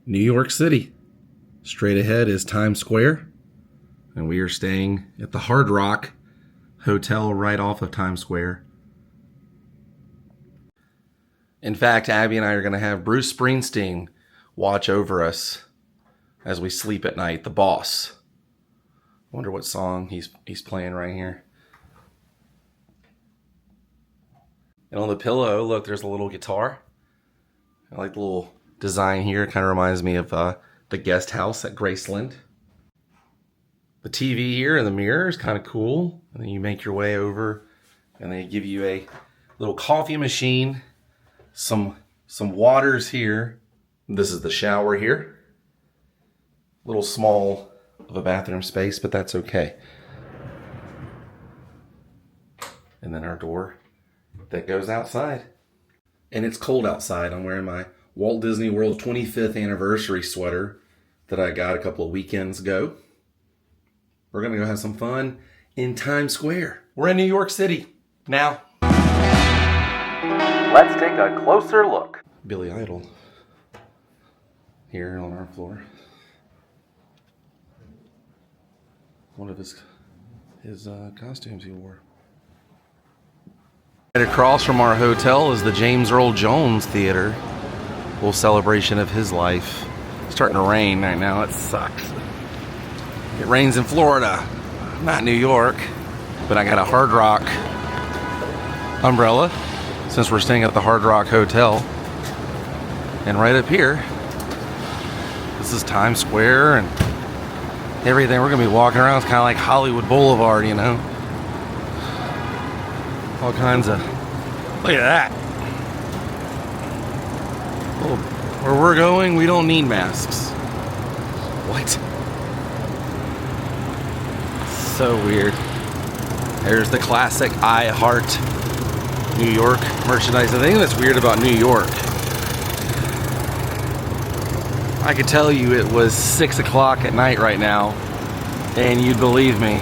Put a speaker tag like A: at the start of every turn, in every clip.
A: New York City. Straight ahead is Times Square, and we are staying at the Hard Rock Hotel right off of Times Square. In fact, Abby and I are going to have Bruce Springsteen watch over us as we sleep at night, the boss. I wonder what song he's playing right here. And on the pillow, look, there's a little guitar. I like the little design here. It kind of reminds me of the guest house at Graceland. The TV here in the mirror is kind of cool. And then you make your way over and they give you a little coffee machine, some waters here. This is the shower here. A little small of a bathroom space, but that's okay. And then our door that goes outside. And it's cold outside. I'm wearing my Walt Disney World 25th anniversary sweater that I got a couple of weekends ago. We're going to go have some fun in Times Square. We're in New York City now. Let's take a closer look. Billy Idol here on our floor. One of his costumes he wore. Right across from our hotel is the James Earl Jones Theater. A little celebration of his life. It's starting to rain right now. It sucks. It rains in Florida, not New York. But I got a Hard Rock umbrella since we're staying at the Hard Rock Hotel. And right up here, this is Times Square and everything. We're going to be walking around. It's kind of like Hollywood Boulevard, you know. All kinds of... Look at that. Oh, where we're going, we don't need masks. What? So weird. There's the classic I Heart New York merchandise. The thing that's weird about New York, I could tell you it was 6 o'clock at night right now, and you'd believe me.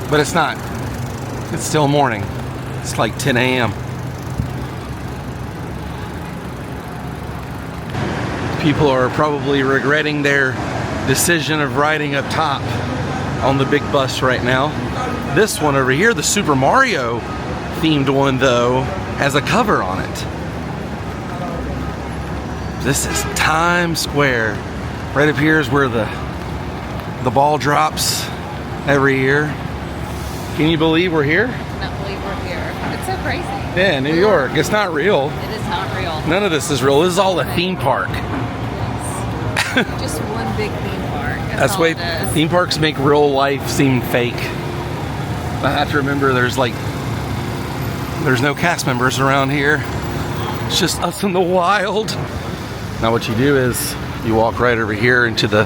A: But it's not. It's still morning. It's like 10 a.m. People are probably regretting their decision of riding up top on the big bus right now. This one over here, the Super Mario themed one though, has a cover on it. This is Times Square. Right up here is where the ball drops every year. Can you believe we're here?
B: I cannot believe we're here. It's so crazy.
A: Yeah, New York. It's not real.
B: It is not real.
A: None of this is real. This is all a theme park.
B: Yes. Just one big theme park.
A: That's why theme parks make real life seem fake. I have to remember there's no cast members around here. It's just us in the wild. Now what you do is you walk right over here into the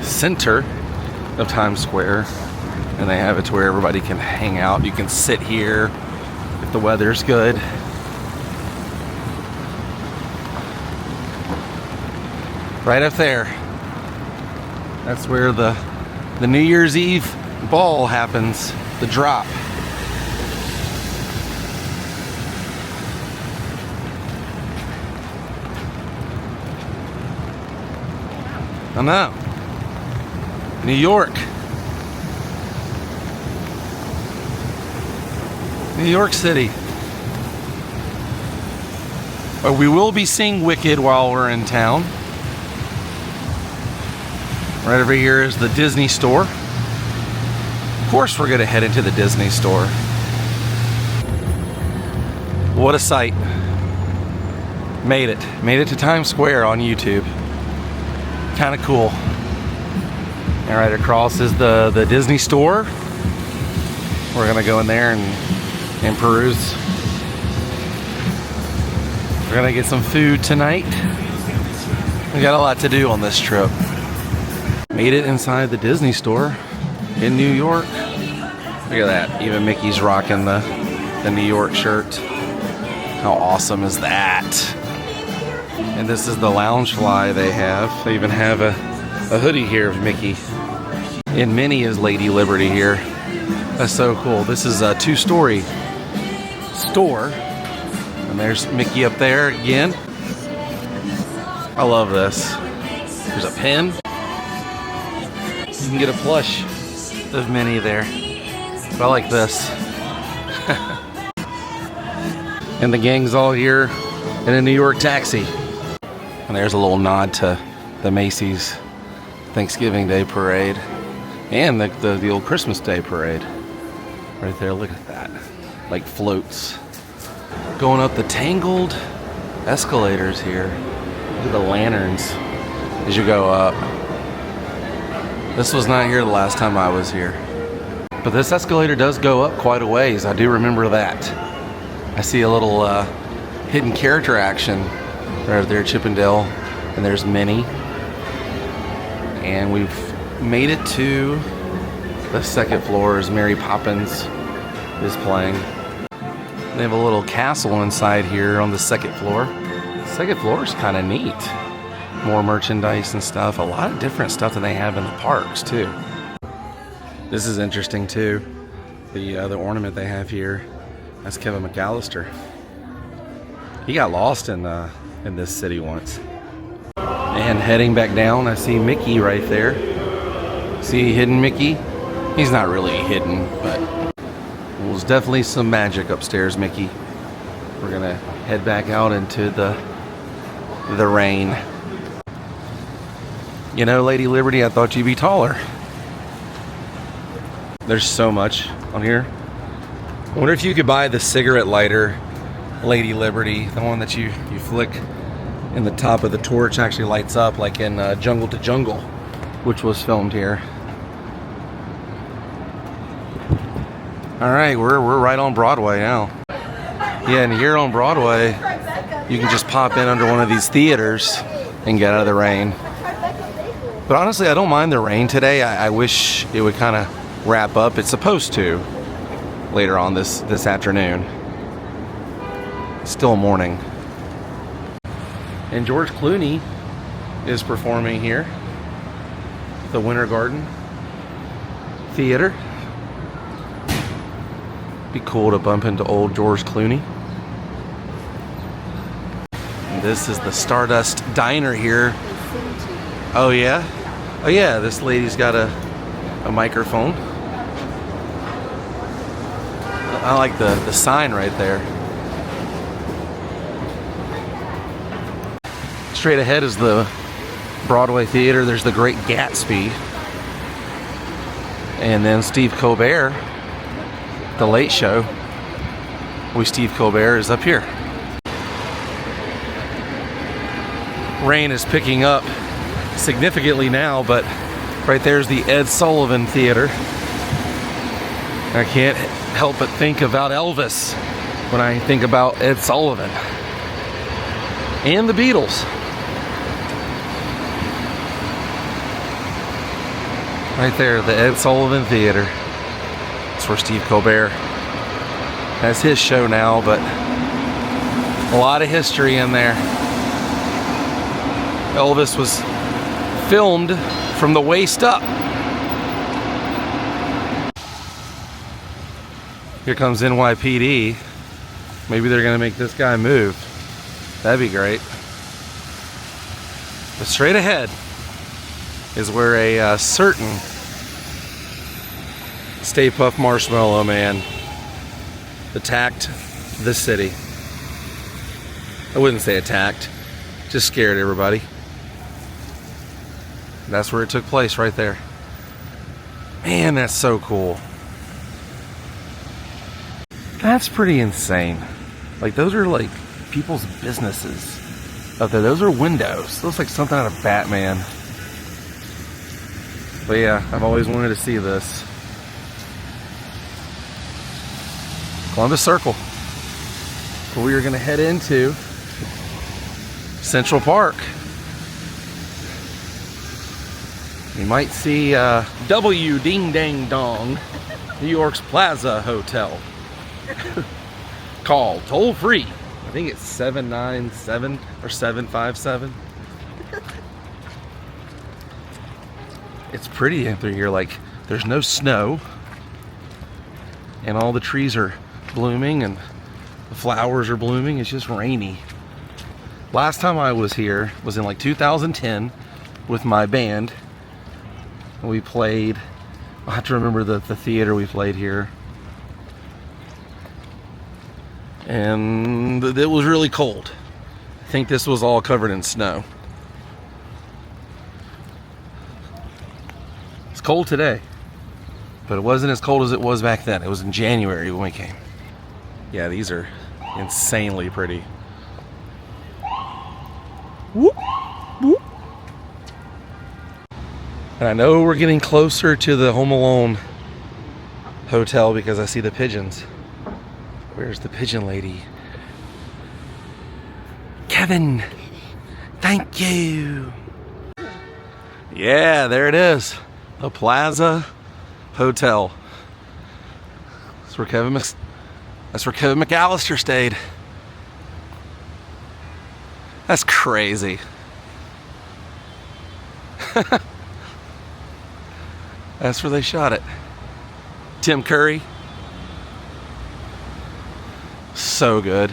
A: center of Times Square. And they have it to where everybody can hang out. You can sit here if the weather's good. Right up there. That's where the New Year's Eve ball happens. The drop. I know. New York. New York City. We will be seeing Wicked while we're in town. Right over here is the Disney store. Of course we're going to head into the Disney store. What a sight. Made it. Made it to Times Square on YouTube. Kind of cool. And right across is the Disney store. We're going to go in there and peruse. We're gonna get some food tonight. We got a lot to do on this trip. Made it inside the Disney store in New York. Look at that, even Mickey's rocking the New York shirt. How awesome is that? And this is the Loungefly they have. They even have a hoodie here of Mickey. And Minnie is Lady Liberty here. That's so cool. This is a two-story store. And there's Mickey up there again. I love this. There's a pen. You can get a plush of Minnie there. But I like this. And the gang's all here in a New York taxi. And there's a little nod to the Macy's Thanksgiving Day Parade and the old Christmas Day Parade. Right there, look at that. Like floats. Going up the tangled escalators here. Look at the lanterns as you go up. This was not here the last time I was here. But this escalator does go up quite a ways. I do remember that. I see a little hidden character action right there, Chippendale. And there's Minnie. And we've made it to the second floor as Mary Poppins is playing. They have a little castle inside here on the second floor. The second floor is kind of neat. More merchandise and stuff. A lot of different stuff that they have in the parks too. This is interesting too. The ornament they have here. That's Kevin McAllister. He got lost in this city once. And heading back down, I see Mickey right there. See hidden Mickey? He's not really hidden, but there's definitely some magic upstairs, Mickey. We're gonna head back out into the rain. You know, Lady Liberty, I thought you'd be taller. There's so much on here. I wonder if you could buy the cigarette lighter, Lady Liberty, the one that you flick and the top of the torch actually lights up, like in Jungle to Jungle, which was filmed here. All right, we're right on Broadway now. Yeah, and here on Broadway, you can just pop in under one of these theaters and get out of the rain. But honestly, I don't mind the rain today. I wish it would kind of wrap up. It's supposed to later on this afternoon. It's still morning. And George Clooney is performing here at the Winter Garden Theater. Be cool to bump into old George Clooney. And this is the Stardust Diner here. Oh yeah? Oh yeah, this lady's got a microphone. I like the sign right there. Straight ahead is the Broadway Theater. There's the Great Gatsby. And then Steve Colbert, The Late Show with Steve Colbert is up here. Rain is picking up significantly now, but right there's the Ed Sullivan Theater. I can't help but think about Elvis when I think about Ed Sullivan. And the Beatles. Right there, the Ed Sullivan Theater. That's where Steve Colbert has his show now, but a lot of history in there. Elvis was filmed from the waist up. Here comes NYPD. Maybe they're gonna make this guy move. That'd be great. But straight ahead is where a certain Stay Puft Marshmallow Man attacked the city. I wouldn't say attacked, just scared everybody. That's where it took place, right there. Man, that's so cool. That's pretty insane. Like, those are like people's businesses up there. Those are windows. Looks like something out of Batman. But yeah, I've always wanted to see this. Columbus Circle. But we are going to head into Central Park. You might see W Ding Dang Dong, New York's Plaza Hotel. Call toll free. I think it's 797 or 757. It's pretty in through here. Like, there's no snow, and all the trees are blooming and the flowers are blooming. It's just rainy. Last time I was here was in like 2010 with my band. We played, I have to remember the theater we played here. And it was really cold. I think this was all covered in snow. It's cold today, but it wasn't as cold as it was back then. It was in January when we came. Yeah, these are insanely pretty. Whoop, whoop. And I know we're getting closer to the Home Alone hotel because I see the pigeons. Where's the pigeon lady? Kevin, thank you. Yeah, there it is. The Plaza Hotel. That's where Kevin McAllister stayed. That's crazy. That's where they shot it. Tim Curry. So good.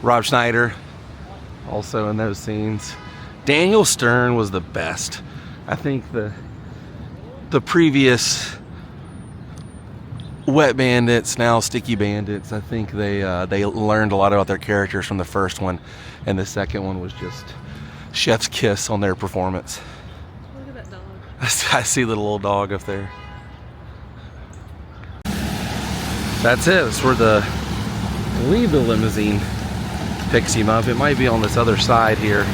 A: Rob Schneider, also in those scenes. Daniel Stern was the best. I think the previous Wet Bandits, now Sticky Bandits, I think they learned a lot about their characters from the first one, and the second one was just chef's kiss on their performance.
B: Look at that dog.
A: I see the little dog up there. That's it. That's where I believe the limousine picks him up. It might be on this other side here.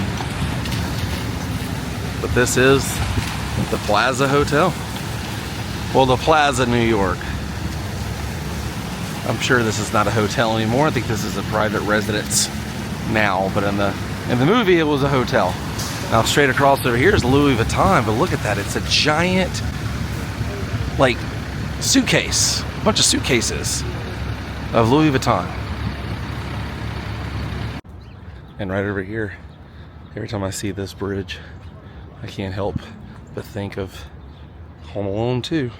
A: But this is the Plaza Hotel. Well, the Plaza, New York. I'm sure this is not a hotel anymore. I think this is a private residence now, but in the movie it was a hotel. Now straight across over here is Louis Vuitton, but look at that. It's a giant, like, suitcase. A bunch of suitcases of Louis Vuitton. And right over here, every time I see this bridge, I can't help but think of Home Alone 2.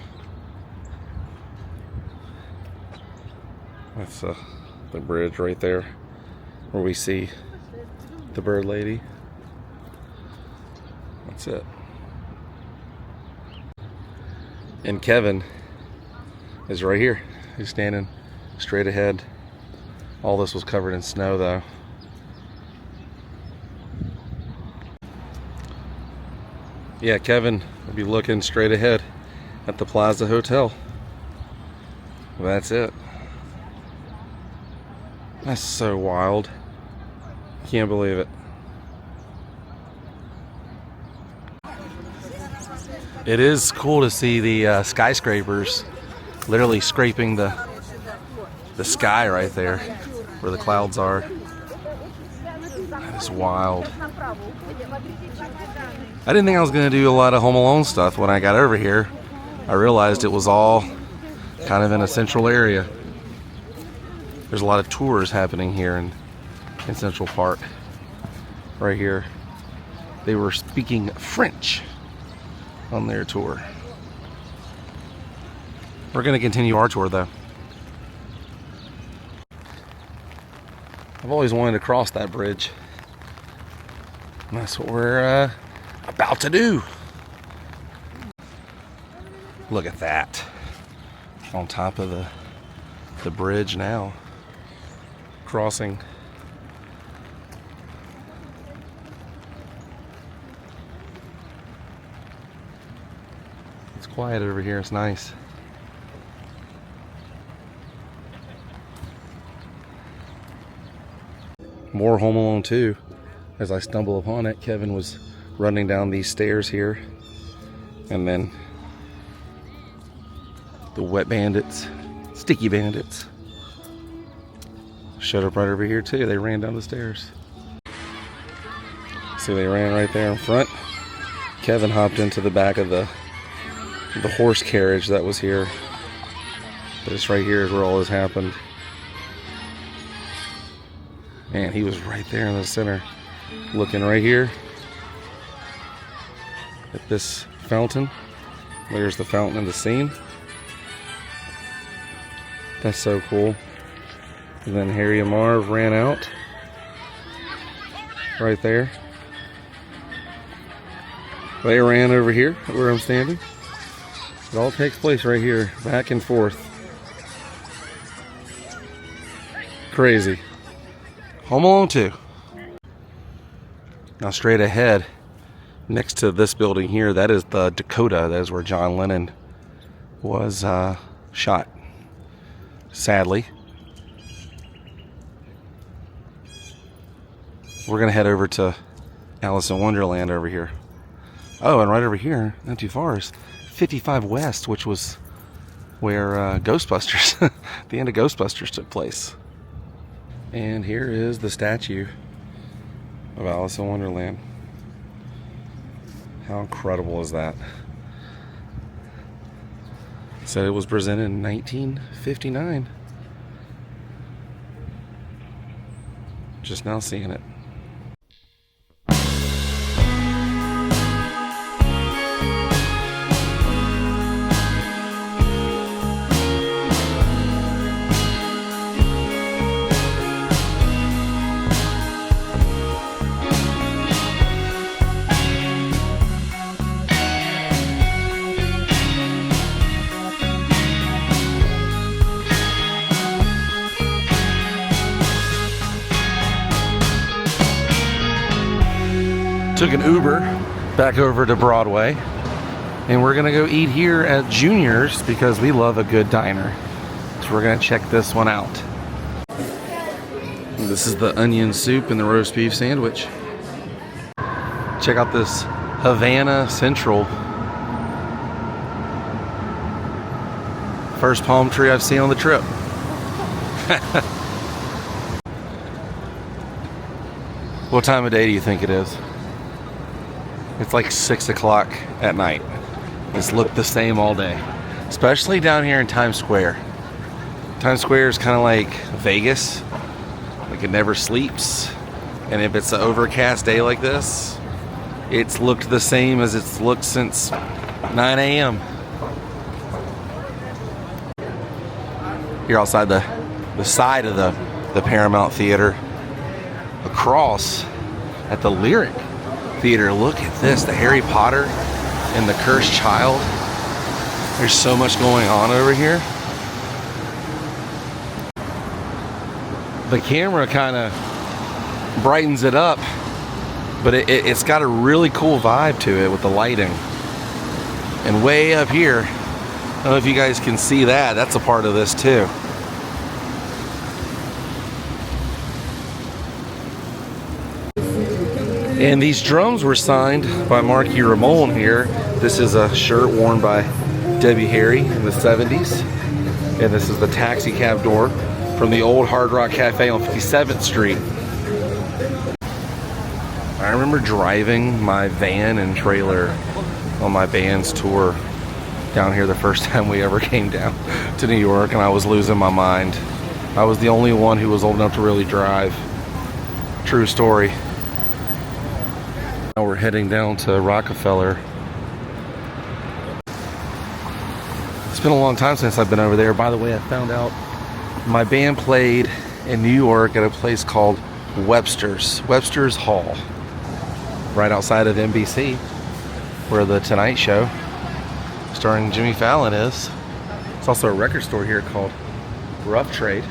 A: That's the bridge right there where we see the bird lady. That's it. And Kevin is right here. He's standing straight ahead. All this was covered in snow though. Yeah, Kevin will be looking straight ahead at the Plaza Hotel. That's it. That's so wild. Can't believe it. It is cool to see the skyscrapers literally scraping the sky right there where the clouds are. That is wild. I didn't think I was going to do a lot of Home Alone stuff when I got over here. I realized it was all kind of in a central area. There's a lot of tours happening here in Central Park. Right here. They were speaking French on their tour. We're going to continue our tour though. I've always wanted to cross that bridge. And that's what we're about to do. Look at that. On top of the bridge now. Crossing. It's quiet over here. It's nice. More Home Alone 2. As I stumble upon it, Kevin was running down these stairs here, and then the Wet Bandits, Sticky Bandits, showed up right over here too. They ran down the stairs. See, they ran right there in front. Kevin hopped into the back of the horse carriage that was here. This right here is where all this happened. Man, he was right there in the center, looking right here at this fountain. There's the fountain in the scene. That's so cool. And then Harry and Marv ran out. Right there. They ran over here where I'm standing. It all takes place right here, back and forth. Crazy. Home Alone 2. Now straight ahead, next to this building here, that is the Dakota. That is where John Lennon was shot. Sadly. We're gonna head over to Alice in Wonderland over here. Oh, and right over here, not too far, is 55 West, which was where Ghostbusters, the end of Ghostbusters took place. And here is the statue of Alice in Wonderland. How incredible is that? Said it was presented in 1959. Just now seeing it. Took an Uber back over to Broadway, and we're gonna go eat here at Junior's because we love a good diner. So we're gonna check this one out. This is the onion soup and the roast beef sandwich. Check out this Havana Central. First palm tree I've seen on the trip. What time of day do you think it is? It's like 6 o'clock at night. It's looked the same all day, especially down here in Times Square. Times Square is kind of like Vegas, like it never sleeps. And if it's an overcast day like this, it's looked the same as it's looked since 9 a.m. Here outside the side of the Paramount Theater, across at the Lyric Theater. Look at this, the Harry Potter and the Cursed Child. There's so much going on over here. The camera kind of brightens it up, but it's got a really cool vibe to it with the lighting. And way up here, I don't know if you guys can see that, that's a part of this too. And these drums were signed by Marky Ramone here. This is a shirt worn by Debbie Harry in the 70s. And this is the taxi cab door from the old Hard Rock Cafe on 57th Street. I remember driving my van and trailer on my band's tour down here the first time we ever came down to New York, and I was losing my mind. I was the only one who was old enough to really drive. True story. Now we're heading down to Rockefeller. It's been a long time since I've been over there. By the way, I found out my band played in New York at a place called Webster's Hall, right outside of NBC, where the Tonight Show starring Jimmy Fallon is. It's also a record store here called Rough Trade.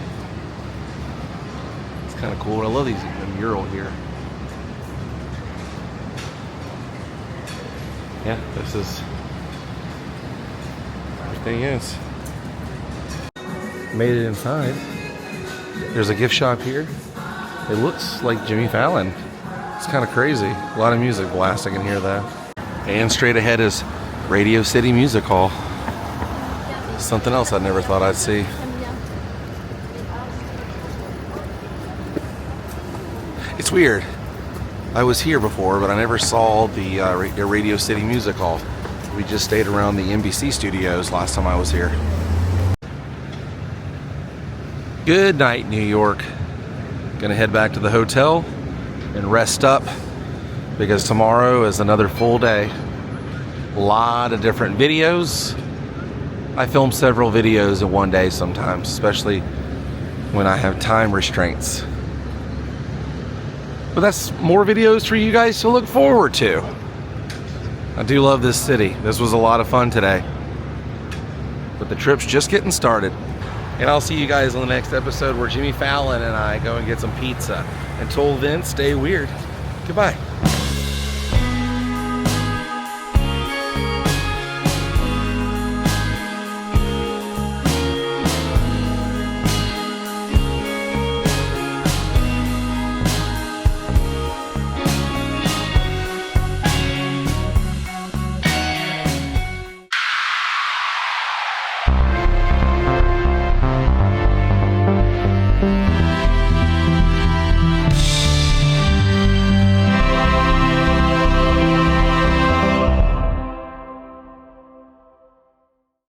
A: It's kind of cool. I love the mural here. Yeah, this is everything is. Made it inside. There's a gift shop here. It looks like Jimmy Fallon. It's kind of crazy. A lot of music blasting in here though. And straight ahead is Radio City Music Hall. Something else I never thought I'd see. It's weird. I was here before, but I never saw the Radio City Music Hall. We just stayed around the NBC studios last time I was here. Good night, New York. Gonna head back to the hotel and rest up because tomorrow is another full day. A lot of different videos. I film several videos in one day sometimes, especially when I have time restraints. But that's more videos for you guys to look forward to. I do love this city. This was a lot of fun today. But the trip's just getting started. And I'll see you guys on the next episode where Jimmy Fallon and I go and get some pizza. Until then, stay weird. Goodbye.